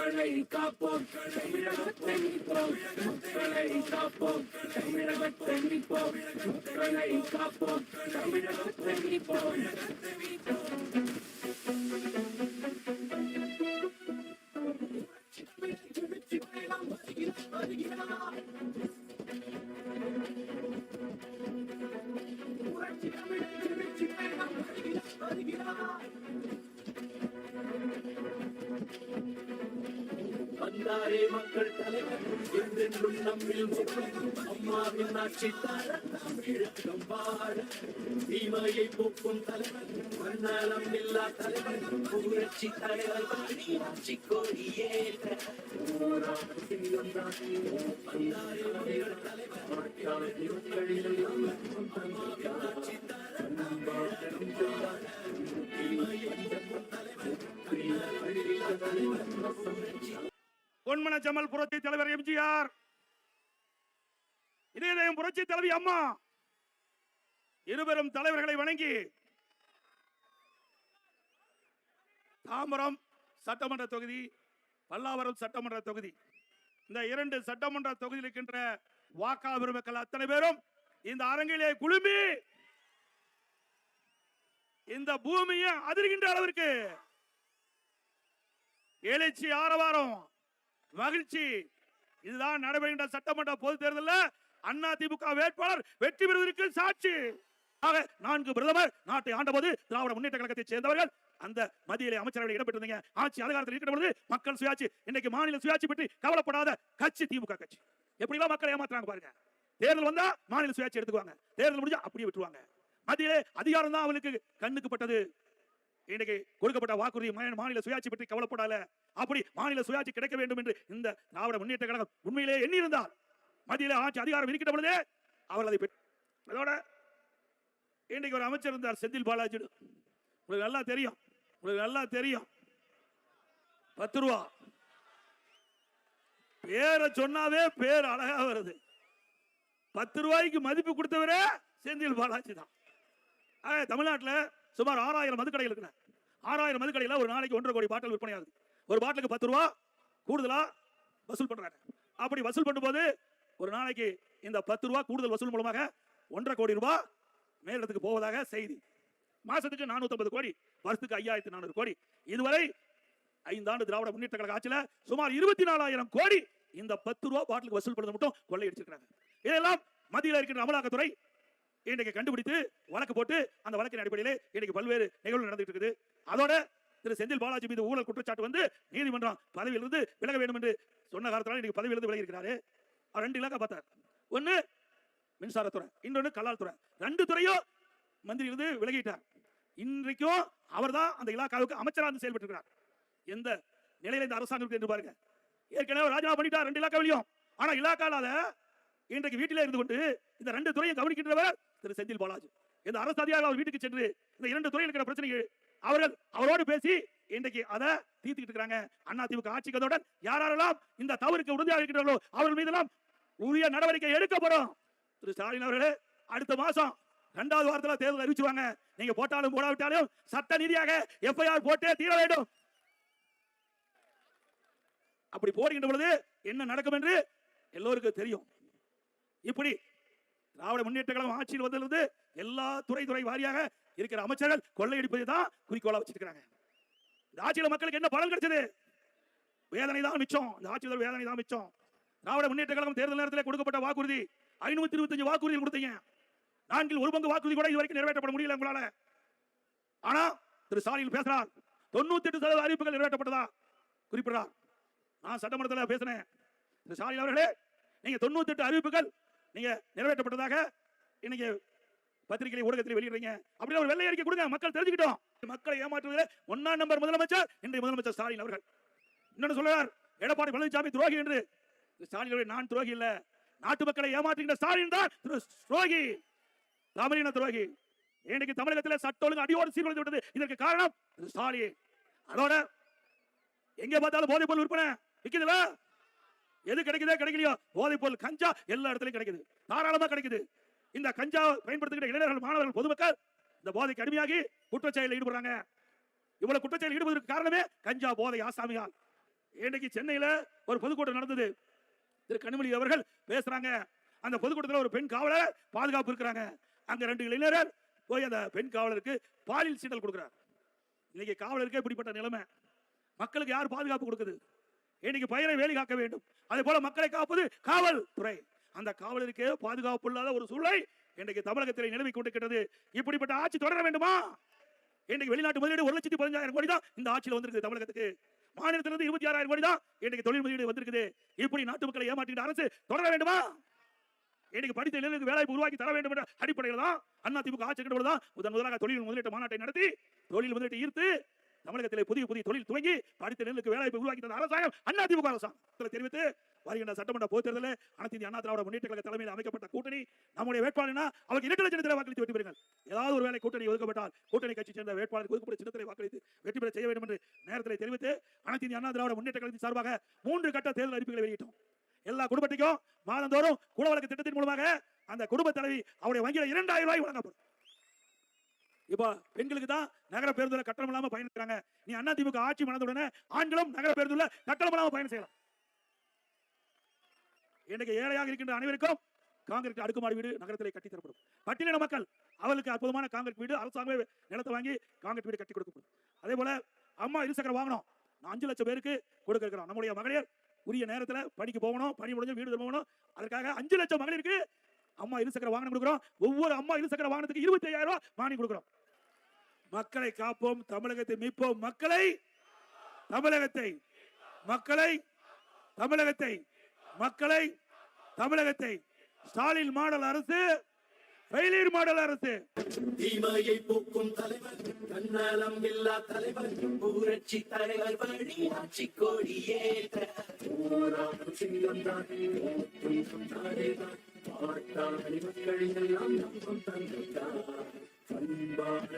மக்களை காப்போம் தமிழகத்தை மீட்போம் மக்களை காப்போம் தமிழகத்தை மீட்போம் மக்களை காப்போம் தமிழகத்தை மீட்போம் வந்தாரே மக்கள் தலைவர் என்றென்றும் நம்மில் அம்மாவின் ஆட்சி தமிழகம் வாழ தீமையை போக்கும் தலைவர் மன்னலம் இல்லா தலைவர் புரட்சி தலைவர் ஆட்சி கொடியேற்ற வந்தாரே மக்கள் தலைவர் அம்மாவின் ஆட்சி பொன்மன ஜமல் புரட்சி தலைவர் எம்ஜிஆர், இதயம் புரட்சி தலைவி அம்மா இருவரும் தலைவர்களை வணங்கி தாம்பரம் சட்டமன்ற தொகுதி, பல்லாவரம் சட்டமன்ற தொகுதி, இந்த இரண்டு சட்டமன்ற தொகுதியில் இருக்கின்ற வாக்காளர் பெருமக்கள் அத்தனை பேரும் இந்த அரங்கிலே குழுமி இந்த பூமியை அதிர்கின்ற அளவிற்கு எழுச்சி, ஆரவாரம், மகிழ்ச்சி. இதுதான் நடைபெறுகின்ற சட்டமன்ற பொது தேர்தலில் அண்ணா திமுக வேட்பாளர் வெற்றி பெறுவதற்கு சாட்சி. ஆக 4 பிரதமர் நாட்டை ஆண்டபோது திராவிட முன்னேற்ற கழகத்தை சேர்ந்தவர்கள் அந்த மத்தியிலே அமைச்சரவையில் இடம்பெற்றிருந்தீங்க. ஆட்சி அதிகாரத்தில் இருக்கிற பொழுது மக்கள் சுயாட்சி, இன்னைக்கு மாநில சுயாட்சி பற்றி கவலைப்படாத கட்சி திமுக கட்சி. எப்படிலாம் மக்களை ஏமாத்துறாங்க பாருங்க. தேர்தல் வந்தா மாநில சுயாட்சி எடுத்துக்குவாங்க, தேர்தல் முடிஞ்சா அப்படியே விட்டுருவாங்க. மத்தியிலே அதிகாரம் தான் அவளுக்கு கண்ணுக்கு பட்டது. இன்னைக்கு கொடுக்கப்பட்ட வாக்குறுதி மாநில சுயாட்சி பற்றி கவலைப்படாத. அப்படி மாநில சுயாட்சி கிடைக்க வேண்டும் என்று இந்த திராவிட முன்னேற்ற கழகம் உண்மையிலே எண்ணி இருந்தால் மத்தியிலே ஆட்சி அதிகாரம் இருக்கின்ற பொழுதே அவர்கள் அதை அதோட இன்னைக்கு ஒரு அமைச்சர் இருந்தார் செந்தில் பாலாஜி. உங்களுக்கு நல்லா தெரியும், உங்களுக்கு நல்லா தெரியும். 10 ரூபா பேரை சொன்னாவே பேர் அழகா வருது. 10 ரூபாய்க்கு மதிப்பு கொடுத்தவரே செந்தில் பாலாஜி தான். தமிழ்நாட்டில் சுமார் 6000 மதுக்கடைகள் இருக்கு. 6000 மதுக்கடையில் ஒரு நாளைக்கு 1.5 கோடி பாட்டில் விற்பனை ஆகுது. ஒரு பாட்டிலுக்கு 10 ரூபா கூடுதலா வசூல் பண்றாங்க. அப்படி வசூல் பண்ணும்போது ஒரு நாளைக்கு இந்த 10 ரூபா கூடுதல் வசூல் மூலமாக 1.5 கோடி ரூபாய் மேலிடத்துக்கு போவதாக செய்தி. மாசத்துக்கு 450 கோடி, வருஷத்துக்கு 5400 கோடி. இதுவரை 5 ஆண்டு திராவிட முன்னேற்ற கழக ஆட்சியில சுமார் 24,000 கோடி இந்த 10 ரூபா பாட்டிலுக்கு வசூல் பண்ணது மட்டும் கொள்ளையடிச்சிருக்காங்க. இதெல்லாம் மத்தியில் இருக்கின்ற அமலாக்கத்துறை இன்றைக்கு கண்டுபிடித்து வழக்கு போட்டு அந்த வழக்கின் அடிப்படையிலே இன்னைக்கு பல்வேறு நிகழ்வுகள் நடந்துட்டு இருக்குது. அதோட திரு செந்தில் பாலாஜி மீது ஊழல் குற்றச்சாட்டு வந்து நீதிமன்றம் பதவியிலிருந்து விலக வேண்டும் என்று சொன்ன காலத்தில் இன்னைக்கு பதவியிலிருந்து விலகி இருக்கிறாரு. 2 இலாக்கா பார்த்தார். ஒன்னு மின்சாரத்துறை, இன்னொன்னு கலால் துறை. 2 துறையும் மந்திரியிலிருந்து விலகிட்டார். இன்றைக்கும் அவர் தான் அந்த இலாக்காவுக்கு அமைச்சராக இருந்து செயல்பட்டு இருக்கிறார். எந்த நிலையில இந்த அரசாங்கம் இருக்கு என்று பாருங்க. ஏற்கனவே ராஜினாமா பண்ணிட்டார் 2 இலாக்காவிலையும். ஆனா இலாக்கா இல்லாத இன்றைக்கு வீட்டிலே இருந்து கொண்டு இந்த 2 துறையும் கவனிக்கின்றவர் திரு செந்தில் பாலாஜி. இந்த அரசு அதிகாரிகள் அவர் வீட்டுக்கு சென்று இந்த 2 துறையில் இருக்கிற பிரச்சனைகள் அவரோடு பேசி இன்றைக்கு அதை தீர்த்துக்கிட்டு இருக்காங்க. அண்ணா திமுக ஆட்சிக்கு வந்தவுடன் யாரெல்லாம் இந்த தவறுக்கு உறுதியாக இருக்கிறார்களோ அவர்கள் மீதெல்லாம் உரிய நடவடிக்கை எடுக்கப்படும். திரு ஸ்டாலின் அவர்களே, அடுத்த மாசம் 2வது வாரத்தில் தேர்தல் அறிவிச்சுவாங்க. நீங்க போட்டாலும் போடாவிட்டாலும் சட்ட ரீதியாக எஃப்ஐஆர் போட்டே தீர வேண்டும். அப்படி போடுகின்ற பொழுது என்ன நடக்கும் என்று எல்லோருக்கும் தெரியும். இப்படி திராவிட முன்னேற்ற கழகம் ஆட்சியில் வந்திருந்து எல்லா துறை வாரியாக இருக்கிற அமைச்சர்கள் கொள்ளையடிப்பதை தான் குறிக்கோளா வச்சிருக்காங்க. இந்த ஆட்சியில் மக்களுக்கு என்ன பலன் கிடைச்சது? வேதனை தான் மிச்சம். இந்த ஆட்சியில் வேதனை தான் மிச்சம். திராவிட முன்னேற்ற கழகம் தேர்தல் நேரத்தில் கொடுக்கப்பட்ட வாக்குறுதி 525 வாக்குறுதி கொடுத்தீங்க. 4 1 பங்கு வாக்குறுதி கூட இதுவரைக்கும் நிறைவேற்றப்பட முடியல உங்களால. ஆனா திரு ஸ்டாலின் பேசுறார் 98% அறிவிப்புகள் நிறைவேற்றப்பட்டதா குறிப்பிடுறார். நான் சட்டமன்றத்தில் பேசினேன். திரு ஸ்டாலின் அவர்களே, நீங்க 98 அறிவிப்புகள் நீங்க நிறைவேற்றப்பட்டதாக இன்னைக்கு பத்திரிகை ஊடகத்தில் வெளியிடுறீங்க. அப்படி ஒரு வெள்ளை அறிக்கை கொடுங்க, மக்கள் தெரிஞ்சுக்கிட்டோம். மக்களை ஏமாற்றுவதில் 1ஆம் நம்பர் முதலமைச்சர் இன்றைய முதலமைச்சர் ஸ்டாலின் அவர்கள். இன்னொன்று சொல்றார், எடப்பாடி பழனிசாமி துரோகி என்று. ஸ்டாலின் அவர்கள் நான் துரோகி இல்ல, நாட்டு மக்களை ஏமாற்றுகின்ற ஸ்டாலின் தான் துரோகி, தமிழின துரோகி. இன்னைக்கு தமிழகத்தில் சட்ட ஒழுங்கு அடியோடு சீர்குலைந்து விட்டது. இதற்கு காரணம் ஸ்டாலின். அதோட எங்க பார்த்தாலும் போதைப் பொருள் விற்பனை விற்குதுல. எது கிடைக்குதோ கிடைக்கலையோ போதைப் பொருள் கஞ்சா எல்லா இடத்துலையும் கிடைக்குது, தாராளமா கிடைக்குது. இந்த கஞ்சா பயன்படுத்துகிற இளைஞர்கள், மாணவர்கள், பொதுமக்கள் இந்த போதைக்கு அடிமையாகி குற்றச்செயலில் ஈடுபடுறாங்க. இவ்வளவு குற்றச்செயலில் ஈடுபடுவதற்கு காரணமே கஞ்சா போதை ஆசாமியால். இன்னைக்கு சென்னையில ஒரு பொதுக்கூட்டம் நடந்தது. திரு கனிமொழி அவர்கள் பேசுறாங்க. அந்த பொதுக்கூட்டத்தில் ஒரு பெண் காவலர் பாதுகாப்பு இருக்கிறாங்க. அங்க 2 இளைஞர்கள் போய் அந்த பெண் காவலருக்கு பாலியல் சீண்டல் கொடுக்கிறார். இன்னைக்கு காவலருக்கே இப்படிப்பட்ட நிலைமை. மக்களுக்கு யார் பாதுகாப்பு கொடுக்குது? இன்னைக்கு பயிரை வேலி காக்க வேண்டும். அதே போல மக்களை காப்பது காவல்துறை. அந்த காவலருக்கு பாதுகாப்பு இல்லாத ஒரு சூழலை இன்றைக்கு தமிழகத்தில் நிலவி கொண்டிருக்கிறது. இப்படிப்பட்ட ஆட்சி தொடர வேண்டுமா? இன்னைக்கு வெளிநாட்டு முதலீடு 1,15,000 கோடி தான் இந்த ஆட்சியில் வந்திருக்கு தமிழகத்துக்கு. மாநிலத்திலிருந்து 26,000 கோடி தான் இன்னைக்கு தொழில் முதலீடு வந்திருக்குது. இப்படி நாட்டு மக்களை ஏமாற்றிட்டு அரசு தொடர வேண்டுமா? இன்னைக்கு படித்த இளைஞர்களுக்கு வேலைவாய்ப்பு உருவாக்கி தர வேண்டும் என்ற அடிப்படையில் தான் அதிமுக ஆட்சி தான் முதலாக தொழில் முதலீட்டு மாநாட்டை நடத்தி தொழில் முதலீட்டை ஈர்த்து தமிழகத்திலே புதிய தொழில் துவங்கி படித்த இளைஞர்களுக்கு வேலைவாய்ப்பு உருவாக்கி தந்த அரசாங்கம் அதிமுக அரசாங்கம் தெரிவித்து வருகின்ற சட்டமன்ற பொதுத் தேர்தலில் அனைத்து இந்திய அண்ணா திராவிட முன்னேற்ற கழக தலைமையில் அமைக்கப்பட்ட கூட்டணி நம்முடைய வேட்பாளர்னா அவருக்கு 2 லட்சத்தில் வாக்களித்து வெற்றி பெறுங்கள். ஏதாவது ஒரு வேலை கூட்டணி ஒதுக்கப்பட்டால் கூட்டணி கட்சி சேர்ந்த வேட்பாளருக்கு ஒதுக்கப்பட்ட சின்னத்தில் வாக்களித்து வெற்றி பெற செய்ய வேண்டும் என்று நேரத்தில் தெரிவித்து அனைத்து இந்திய அண்ணா திராவிட முன்னேற்ற கழகத்தின் சார்பாக 3 கட்ட தேர்தல் அறிவிப்புகளை வெளியிட்டோம். எல்லா குடும்பத்தையும் மாதந்தோறும் குலவழக்கு திட்டத்தின் மூலமாக அந்த குடும்ப தலைவி அவருடைய வங்கியில் 2,000 ரூபாய் வழங்கப்படும். இப்போ பெண்களுக்கு தான் நகர பேருந்துல கட்டணம் இல்லாம பயணிக்கிறாங்க. நீ அதிமுக ஆட்சி மணந்தவுடனே ஆண்களும் நகர பேருந்துல கட்டணம் இல்லாம பயணம் செய்யலாம். இன்னைக்கு ஏழையாக இருக்கின்ற அனைவருக்கும் காங்கிரீட் அடுக்குமாடி வீடு நகரத்திலே கட்டி தரப்படும். பட்டியலின மக்கள் அவர்களுக்கு அற்புதமான காங்கிரீட் வீடு அரசாங்கமே நிலத்தை வாங்கி காங்கிரீட் வீடு கட்டி கொடுக்கப்படும். அதே போல அம்மா இருசக்கர வாகனம் 5 லட்சம் பேருக்கு கொடுக்க இருக்கிறோம். நம்முடைய மகளிர் உரிய நேரத்தில் படிக்க போகணும், பணி முடிஞ்சு வீடு திரும்பணும். அதற்காக 5 லட்சம் மகளிருக்கு அம்மா இருசக்கர வாகனம் கொடுக்கிறோம். ஒவ்வொரு அம்மா இருசக்கர வாகனத்துக்கு 25,000 ரூபாய் மானியம் கொடுக்கிறோம். மக்களை காப்போம், தமிழகத்தை மீட்போம். தமிழகத்தை ஸ்டாலின் மாடல் அரசு, ஃபெயிலியர் மாடல் அரசு. தீமையை போக்கும் தலைவர், தன்னலம் இல்லா தலைவர், புரட்சி தலைவர் வழி ஆட்சி கொடியேற்ற மக்களின் எல்லாம் நம்பும் தந்தைதான். பண்பான